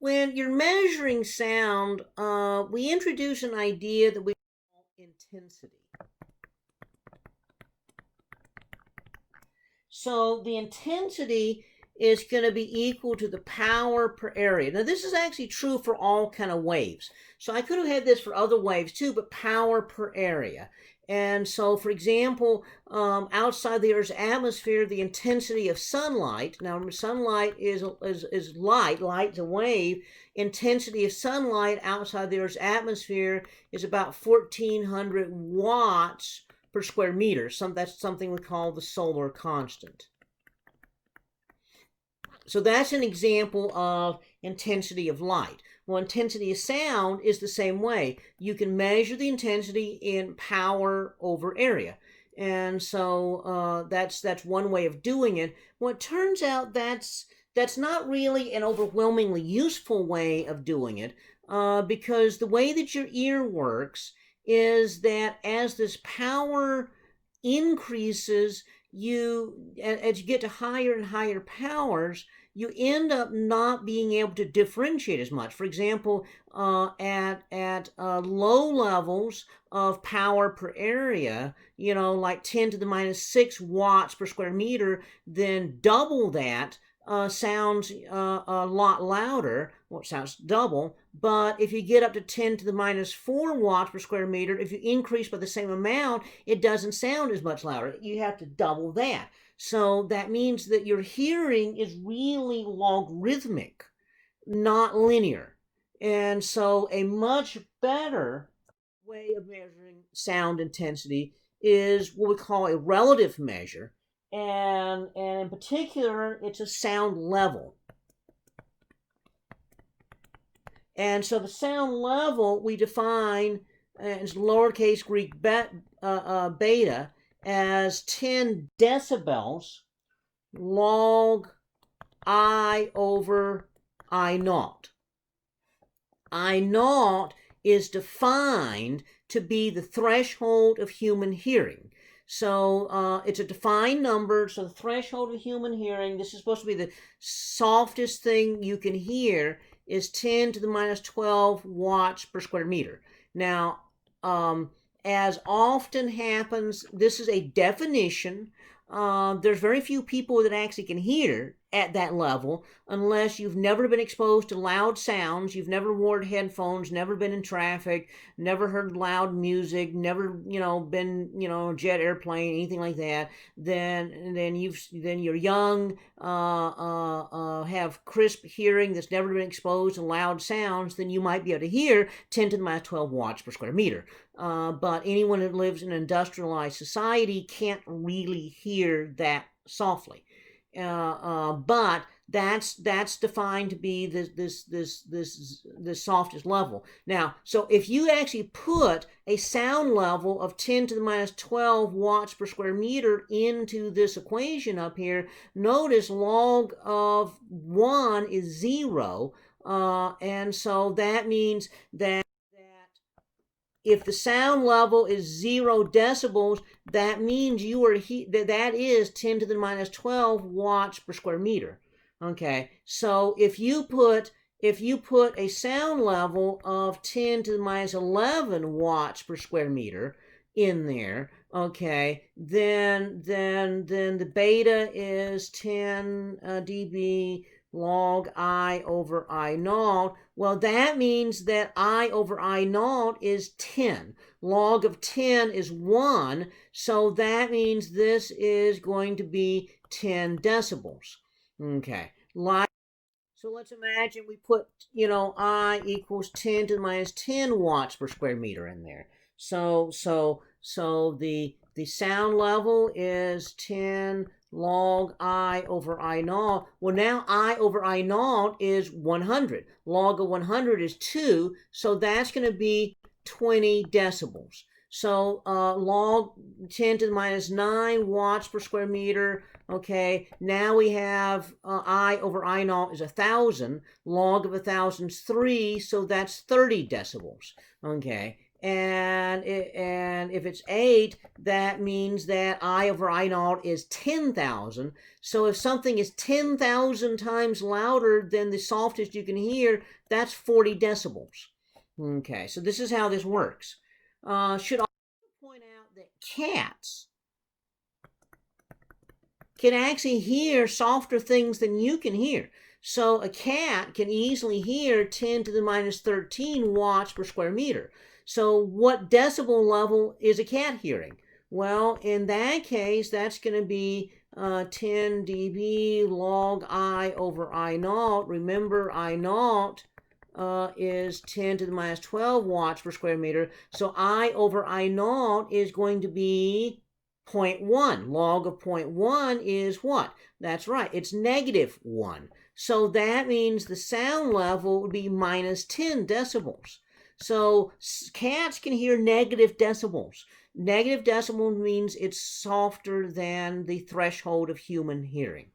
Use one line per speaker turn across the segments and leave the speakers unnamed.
when you're measuring sound, we introduce an idea that we call intensity. So the intensity is going to be equal to the power per area. Now this is actually true for all kind of waves. So I could have had this for other waves too, but power per area. And so, for example, outside the Earth's atmosphere, the intensity of sunlight. Now, remember, sunlight is light. Light's a wave. Intensity of sunlight outside the Earth's atmosphere is about 1,400 watts per square meter. That's something we call the solar constant. So that's an example of intensity of light. Well, intensity of sound is the same way. You can measure the intensity in power over area. And so that's one way of doing it. Well, it turns out that's not really an overwhelmingly useful way of doing it, because the way that your ear works is that as this power increases, as you get to higher and higher powers, you end up not being able to differentiate as much. For example, at low levels of power per area, like 10 to the minus 6 watts per square meter, then double that sounds a lot louder. Well, it sounds double, but if you get up to 10 to the minus 4 watts per square meter, if you increase by the same amount, it doesn't sound as much louder. You have to double that. So that means that your hearing is really logarithmic, not linear. And so a much better way of measuring sound intensity is what we call a relative measure. And in particular, it's a sound level. And so the sound level we define as lowercase Greek beta as 10 decibels log I over I naught. I naught is defined to be the threshold of human hearing. So it's a defined number. So the threshold of human hearing, this is supposed to be the softest thing you can hear, is 10 to the minus 12 watts per square meter. Now, as often happens, this is a definition. There's very few people that actually can hear at that level unless you've never been exposed to loud sounds, you've never worn headphones, never been in traffic, never heard loud music, never been jet airplane, anything like that. Then you're young, have crisp hearing that's never been exposed to loud sounds. Then you might be able to hear 10 to the minus 12 watts per square meter. But anyone that lives in an industrialized society can't really hear that softly. But that's defined to be this softest level. Now, so if you actually put a sound level of 10 to the minus 12 watts per square meter into this equation up here, notice log of 1 is 0, and so that means that if the sound level is 0 decibels, that means that is 10 to the minus 12 watts per square meter. Okay, so if you put a sound level of 10 to the minus 11 watts per square meter in there, okay, then the beta is 10 dB log I over I naught. Well, that means that I over I naught is 10. Log of 10 is 1, so that means this is going to be 10 decibels. Okay, so let's imagine we put, I equals 10 to the minus 10 watts per square meter in there. So the sound level is 10 log I over I naught. Well, now I over I naught is 100. Log of 100 is 2, so that's going to be 20 decibels. So log 10 to the minus 9 watts per square meter. Okay, now we have I over I naught is 1,000. Log of 1,000 is 3, so that's 30 decibels. Okay, And if it's 8, that means that I over I naught is 10,000. So if something is 10,000 times louder than the softest you can hear, that's 40 decibels. Okay, so this is how this works. Should also point out that cats can actually hear softer things than you can hear. So a cat can easily hear 10 to the minus 13 watts per square meter. So what decibel level is a cat hearing? Well, in that case, that's going to be 10 dB log I over I naught. Remember, I naught is 10 to the minus 12 watts per square meter. So I over I naught is going to be 0.1. Log of 0.1 is what? That's right, it's negative 1. So that means the sound level would be minus 10 decibels. So cats can hear negative decibels. Negative decibel means it's softer than the threshold of human hearing.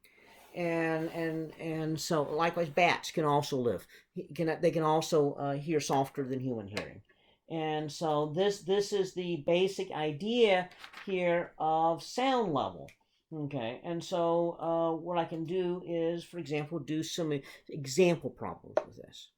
And so likewise bats can also they can also hear softer than human hearing. And so this is the basic idea here of sound level. Okay, and so what I can do is, for example, do some example problems with this.